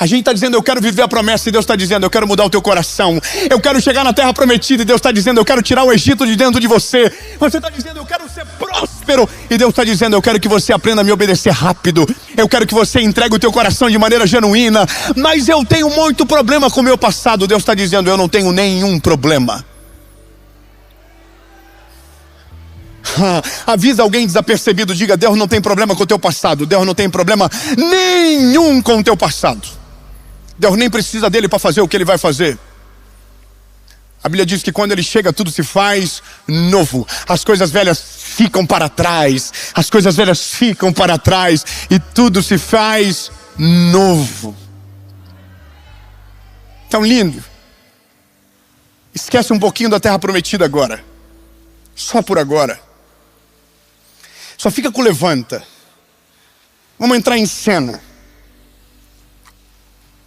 A gente está dizendo: eu quero viver a promessa, e Deus está dizendo: eu quero mudar o teu coração. Eu quero chegar na terra prometida, e Deus está dizendo: eu quero tirar o Egito de dentro de você. Você está dizendo: eu quero ser próspero, e Deus está dizendo: eu quero que você aprenda a me obedecer rápido. Eu quero que você entregue o teu coração de maneira genuína. Mas eu tenho muito problema com o meu passado. Deus está dizendo: eu não tenho nenhum problema. Avisa alguém desapercebido, diga: Deus não tem problema com o teu passado. Deus não tem problema nenhum com o teu passado. Deus nem precisa dele para fazer o que ele vai fazer. A Bíblia diz que quando ele chega, tudo se faz novo. As coisas velhas ficam para trás. As coisas velhas ficam para trás e tudo se faz novo. Tão lindo. Esquece um pouquinho da terra prometida agora. Só por agora. Só fica com o levanta. Vamos entrar em cena.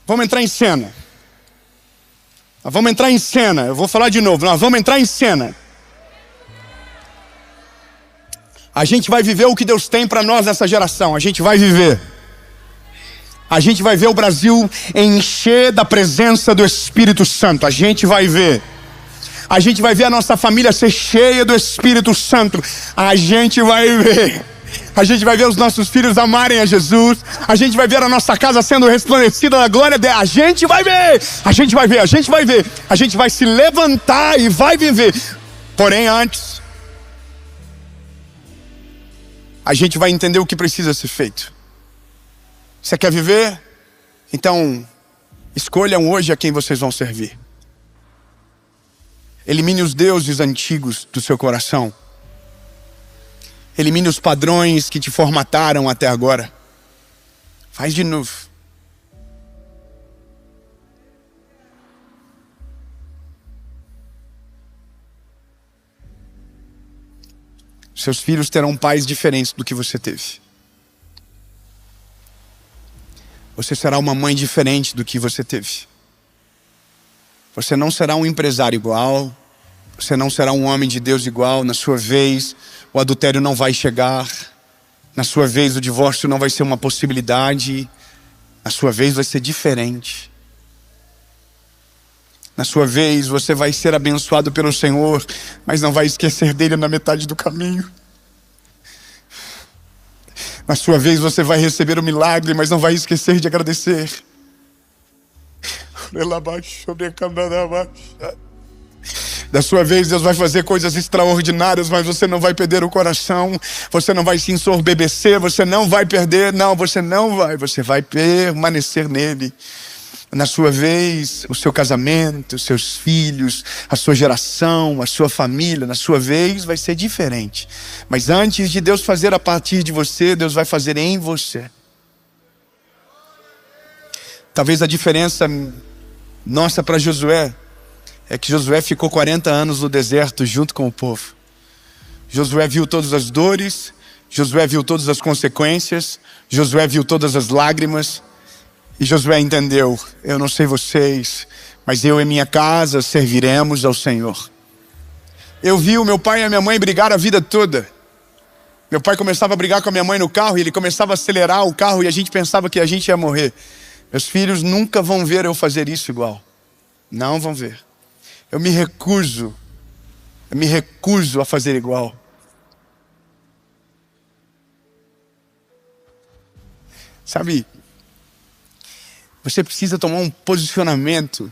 Vamos entrar em cena. Nós vamos entrar em cena. Eu vou falar de novo. Nós vamos entrar em cena. A gente vai viver o que Deus tem para nós nessa geração. A gente vai viver. A gente vai ver o Brasil encher da presença do Espírito Santo. A gente vai ver. A gente vai ver a nossa família ser cheia do Espírito Santo. A gente vai ver. A gente vai ver os nossos filhos amarem a Jesus. A gente vai ver a nossa casa sendo resplandecida da glória dele. A gente vai ver. A gente vai ver. A gente vai ver. A gente vai se levantar e vai viver. Porém, antes, a gente vai entender o que precisa ser feito. Você quer viver? Então, escolham hoje a quem vocês vão servir. Elimine os deuses antigos do seu coração. Elimine os padrões que te formataram até agora. Faz de novo. Seus filhos terão pais diferentes do que você teve. Você será uma mãe diferente do que você teve. Você não será um empresário igual. Você não será um homem de Deus igual. Na sua vez, o adultério não vai chegar. Na sua vez, o divórcio não vai ser uma possibilidade. Na sua vez, vai ser diferente. Na sua vez, você vai ser abençoado pelo Senhor, mas não vai esquecer dele na metade do caminho. Na sua vez, você vai receber o milagre, mas não vai esquecer de agradecer. Da sua vez, Deus vai fazer coisas extraordinárias, mas você não vai perder o coração. Você não vai se ensorbebecer, você não vai perder. Não, você não vai. Você vai permanecer nele. Na sua vez, o seu casamento, os seus filhos, a sua geração, a sua família, na sua vez vai ser diferente. Mas antes de Deus fazer a partir de você, Deus vai fazer em você. Talvez a diferença nossa para Josué é que Josué ficou 40 anos no deserto junto com o povo. Josué viu todas as dores, Josué viu todas as consequências, Josué viu todas as lágrimas. E Josué entendeu: eu não sei vocês, mas eu e minha casa serviremos ao Senhor. Eu vi o meu pai e a minha mãe brigar a vida toda. Meu pai começava a brigar com a minha mãe no carro e ele começava a acelerar o carro e a gente pensava que a gente ia morrer. Meus filhos nunca vão ver eu fazer isso igual. Não vão ver. Eu me recuso a fazer igual. Sabe, você precisa tomar um posicionamento.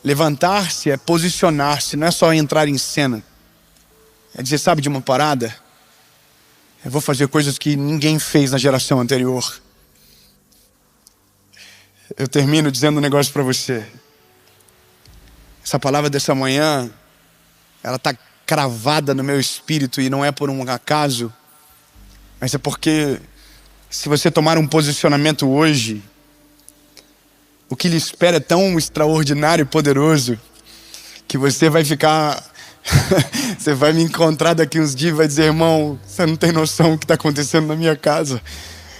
Levantar-se é posicionar-se, não é só entrar em cena. É dizer, sabe de uma parada? Eu vou fazer coisas que ninguém fez na geração anterior. Eu termino dizendo um negócio para você. Essa palavra dessa manhã, ela está cravada no meu espírito e não é por um acaso, mas é porque se você tomar um posicionamento hoje, o que lhe espera é tão extraordinário e poderoso que você vai ficar... Você vai me encontrar daqui uns dias e vai dizer, irmão, você não tem noção do que está acontecendo na minha casa.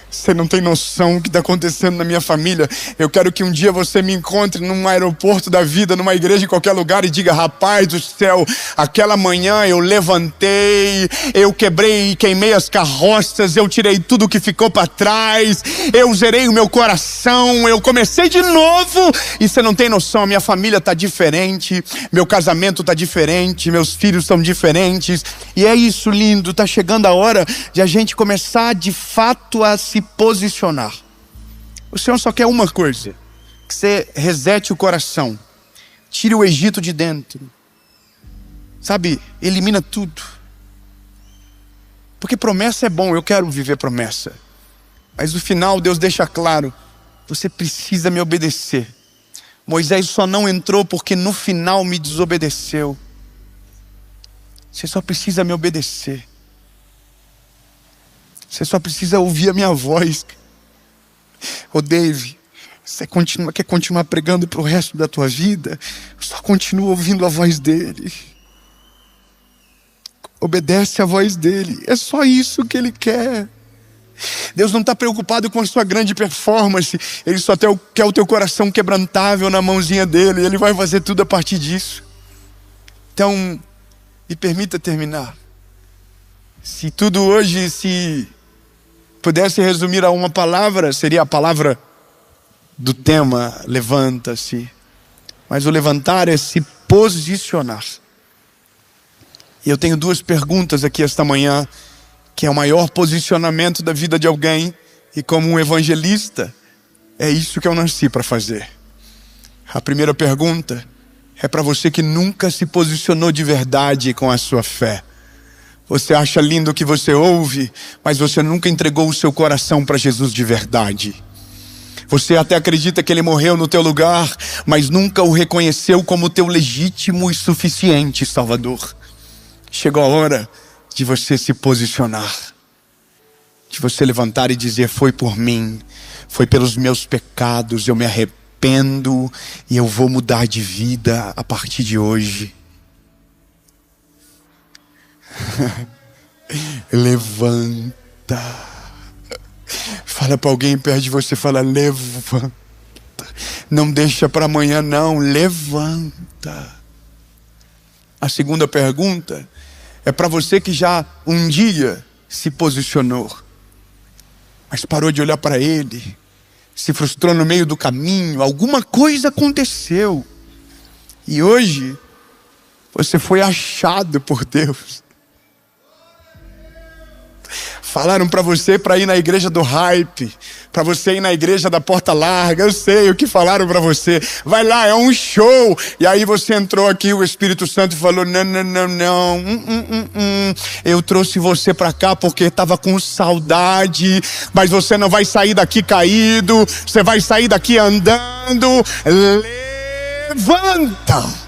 Você não tem noção do que está acontecendo na minha família. Eu quero que um dia você me encontre num aeroporto da vida, numa igreja, em qualquer lugar, e diga, rapaz do céu, aquela manhã eu levantei, eu quebrei e queimei as carroças, eu tirei tudo que ficou para trás, eu zerei o meu coração, eu comecei de novo. E você não tem noção, a minha família está diferente, meu casamento está diferente, meus filhos estão diferentes. E é isso, lindo, está chegando a hora de a gente começar de fato a se posicionar. O Senhor só quer uma coisa: que você resete o coração, tire o Egito de dentro, sabe, elimina tudo. Porque promessa é bom, eu quero viver promessa, mas no final Deus deixa claro, você precisa me obedecer. Moisés só não entrou porque no final me desobedeceu. Você só precisa me obedecer. Você só precisa ouvir a minha voz. Ô Dave, você quer continuar pregando para o resto da tua vida? Só continua ouvindo a voz dele. Obedece a voz dele. É só isso que ele quer. Deus não está preocupado com a sua grande performance. Ele só quer o teu coração quebrantável na mãozinha dele. Ele vai fazer tudo a partir disso. Então, me permita terminar. Se tudo hoje se pudesse resumir a uma palavra, seria a palavra do tema, levanta-se. Mas o levantar é se posicionar. E eu tenho duas perguntas aqui esta manhã, que é o maior posicionamento da vida de alguém. E como um evangelista, é isso que eu nasci para fazer. A primeira pergunta é para você que nunca se posicionou de verdade com a sua fé. Você acha lindo o que você ouve, mas você nunca entregou o seu coração para Jesus de verdade. Você até acredita que ele morreu no teu lugar, mas nunca o reconheceu como teu legítimo e suficiente Salvador. Chegou a hora de você se posicionar, de você levantar e dizer, foi por mim, foi pelos meus pecados, eu me arrependo e eu vou mudar de vida a partir de hoje. Levanta. Fala para alguém perto de você, fala, levanta. Não deixa para amanhã não, levanta. A segunda pergunta é para você que já um dia se posicionou, mas parou de olhar para ele, se frustrou no meio do caminho, alguma coisa aconteceu e hoje você foi achado por Deus. Falaram para você para ir na igreja do hype, para você ir na igreja da porta larga. Eu sei o que falaram para você. Vai lá, é um show. E aí você entrou aqui, o Espírito Santo falou, não. Eu trouxe você para cá porque estava com saudade. Mas você não vai sair daqui caído. Você vai sair daqui andando. Levanta.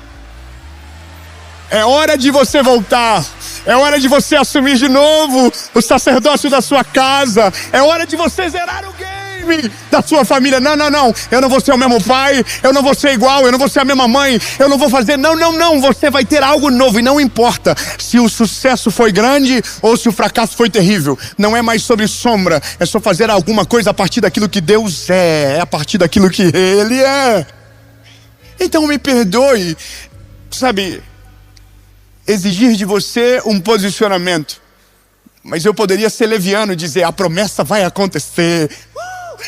É hora de você voltar. É hora de você assumir de novo o sacerdócio da sua casa. É hora de você zerar o game da sua família. Não. Eu não vou ser o mesmo pai. Eu não vou ser igual. Eu não vou ser a mesma mãe. Eu não vou fazer. Não. Você vai ter algo novo. E não importa se o sucesso foi grande ou se o fracasso foi terrível. Não é mais sobre sombra. É só fazer alguma coisa a partir daquilo que Deus é. É a partir daquilo que Ele é. Então me perdoe. Sabe, exigir de você um posicionamento Mas eu poderia ser leviano e dizer, a promessa vai acontecer.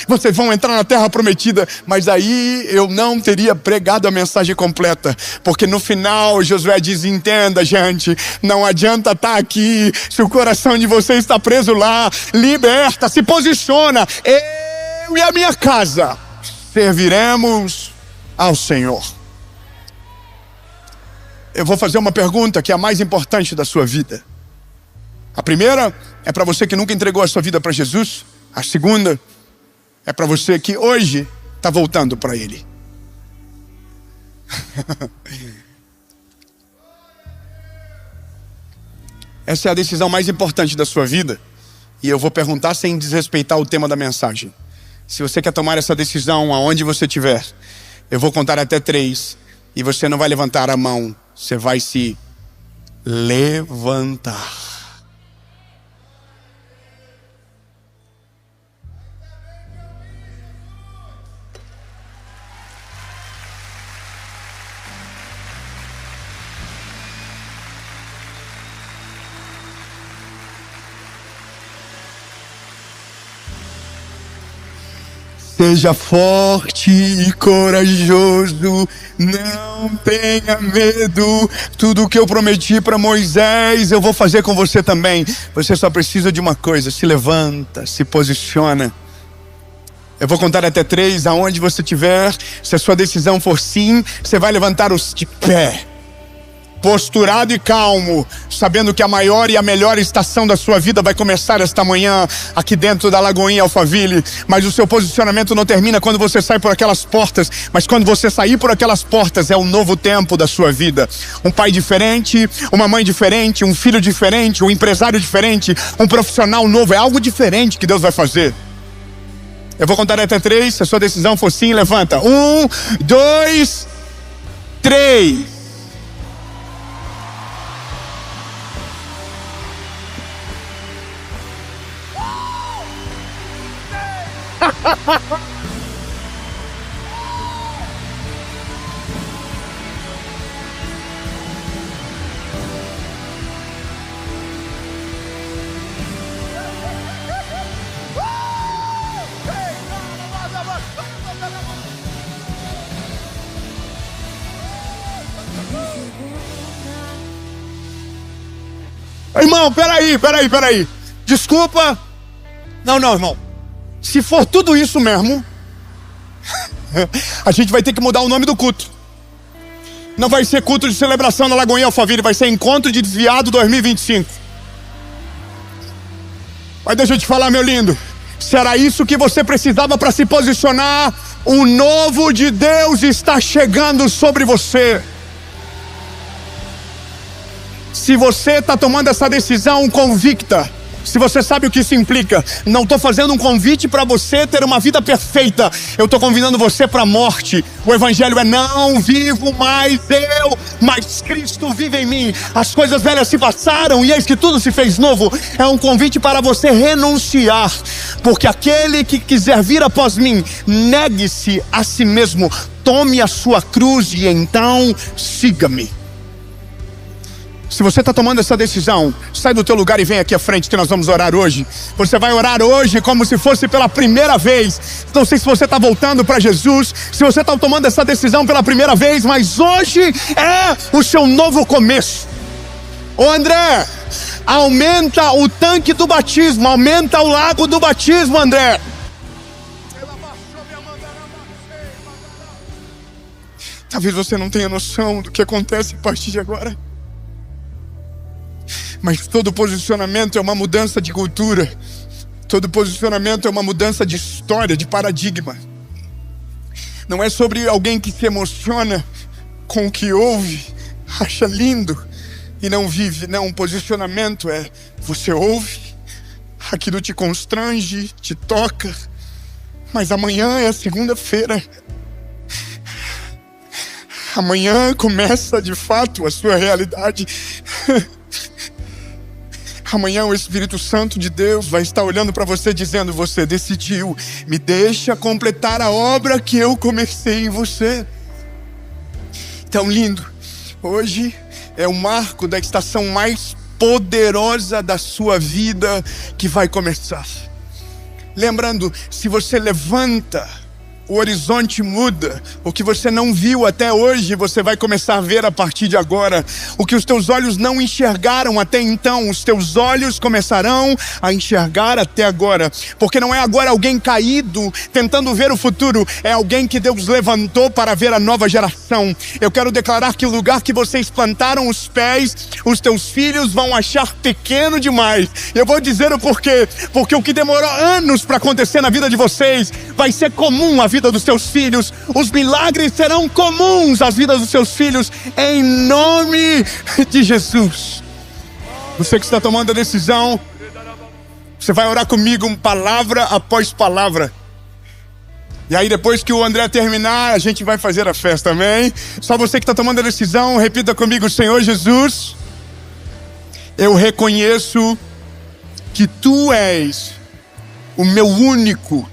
Vocês vão entrar na terra prometida. Mas aí eu não teria pregado a mensagem completa. Porque no final Josué diz, entenda gente, não adianta estar aqui se o coração de vocês está preso lá. Liberta, se posiciona. Eu e a minha casa serviremos ao Senhor. Eu vou fazer uma pergunta que é a mais importante da sua vida. A primeira é para você que nunca entregou a sua vida para Jesus. A segunda é para você que hoje está voltando para Ele. Essa é a decisão mais importante da sua vida. E eu vou perguntar sem desrespeitar o tema da mensagem. Se você quer tomar essa decisão aonde você estiver, eu vou contar até 3. E você não vai levantar a mão, você vai se levantar. Seja forte e corajoso, não tenha medo. Tudo que eu prometi para Moisés, eu vou fazer com você também. Você só precisa de uma coisa, se levanta, se posiciona. Eu vou contar até 3, aonde você estiver. Se a sua decisão for sim, você vai levantar os de pé, posturado e calmo, sabendo que a maior e a melhor estação da sua vida vai começar esta manhã, aqui dentro da Lagoinha Alphaville. Mas o seu posicionamento não termina quando você sai por aquelas portas, mas quando você sair por aquelas portas é um novo tempo da sua vida. Um pai diferente, uma mãe diferente, um filho diferente, um empresário diferente, um profissional novo, é algo diferente que Deus vai fazer. Eu vou contar até 3, se a sua decisão for sim, levanta. 1, 2, 3. Irmão, peraí. Desculpa. Não, irmão. Se for tudo isso mesmo, a gente vai ter que mudar o nome do culto. Não vai ser culto de celebração na Lagoinha Alphaville, vai ser Encontro de Desviado 2025. Mas deixa eu te falar, meu lindo, se era isso que você precisava para se posicionar, o novo de Deus está chegando sobre você. Se você está tomando essa decisão convicta, se você sabe o que isso implica, não estou fazendo um convite para você ter uma vida perfeita. Eu estou convidando você para a morte. O evangelho é não vivo mais eu, mas Cristo vive em mim. As coisas velhas se passaram e eis que tudo se fez novo. É um convite para você renunciar. Porque aquele que quiser vir após mim, negue-se a si mesmo, tome a sua cruz e então siga-me. Se você está tomando essa decisão, sai do teu lugar e vem aqui à frente que nós vamos orar hoje. Você vai orar hoje como se fosse pela primeira vez. Não sei se você está voltando para Jesus, se você está tomando essa decisão pela primeira vez, mas hoje é o seu novo começo. Ô André, aumenta o tanque do batismo, aumenta o lago do batismo, André. Talvez você não tenha noção do que acontece a partir de agora. Mas todo posicionamento é uma mudança de cultura. Todo posicionamento é uma mudança de história, de paradigma. Não é sobre alguém que se emociona com o que ouve, acha lindo e não vive. Não, um posicionamento é você ouve, aquilo te constrange, te toca, mas amanhã é segunda-feira. Amanhã começa de fato a sua realidade. Amanhã o Espírito Santo de Deus vai estar olhando para você dizendo: você decidiu, me deixa completar a obra que eu comecei em você. Tão lindo. Hoje é o marco da estação mais poderosa da sua vida que vai começar. Lembrando, se você levanta, o horizonte muda. O que você não viu até hoje, você vai começar a ver a partir de agora. O que os teus olhos não enxergaram até então, os teus olhos começarão a enxergar até agora. Porque não é agora alguém caído tentando ver o futuro, é alguém que Deus levantou para ver a nova geração. Eu quero declarar que o lugar que vocês plantaram os pés, os teus filhos vão achar pequeno demais. Eu vou dizer o porquê. Porque o que demorou anos para acontecer na vida de vocês vai ser comum à vida dos teus filhos. Os milagres serão comuns às vidas dos seus filhos, em nome de Jesus. Você que está tomando a decisão, você vai orar comigo palavra após palavra. E aí depois que o André terminar, a gente vai fazer a festa, amém? Só você que está tomando a decisão, repita comigo: Senhor Jesus, eu reconheço que Tu és o meu único,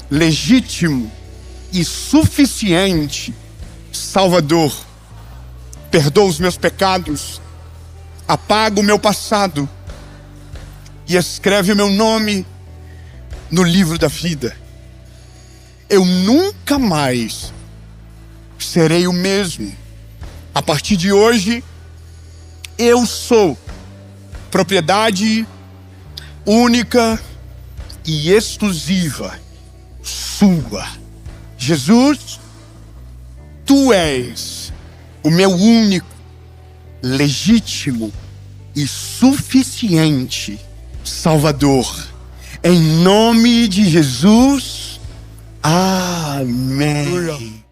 legítimo e suficiente Salvador. Perdoa os meus pecados, apaga o meu passado e escreve o meu nome no livro da vida. Eu nunca mais serei o mesmo. A partir de hoje, eu sou propriedade única e exclusiva sua. Jesus, Tu és o meu único, legítimo e suficiente Salvador. Em nome de Jesus, amém.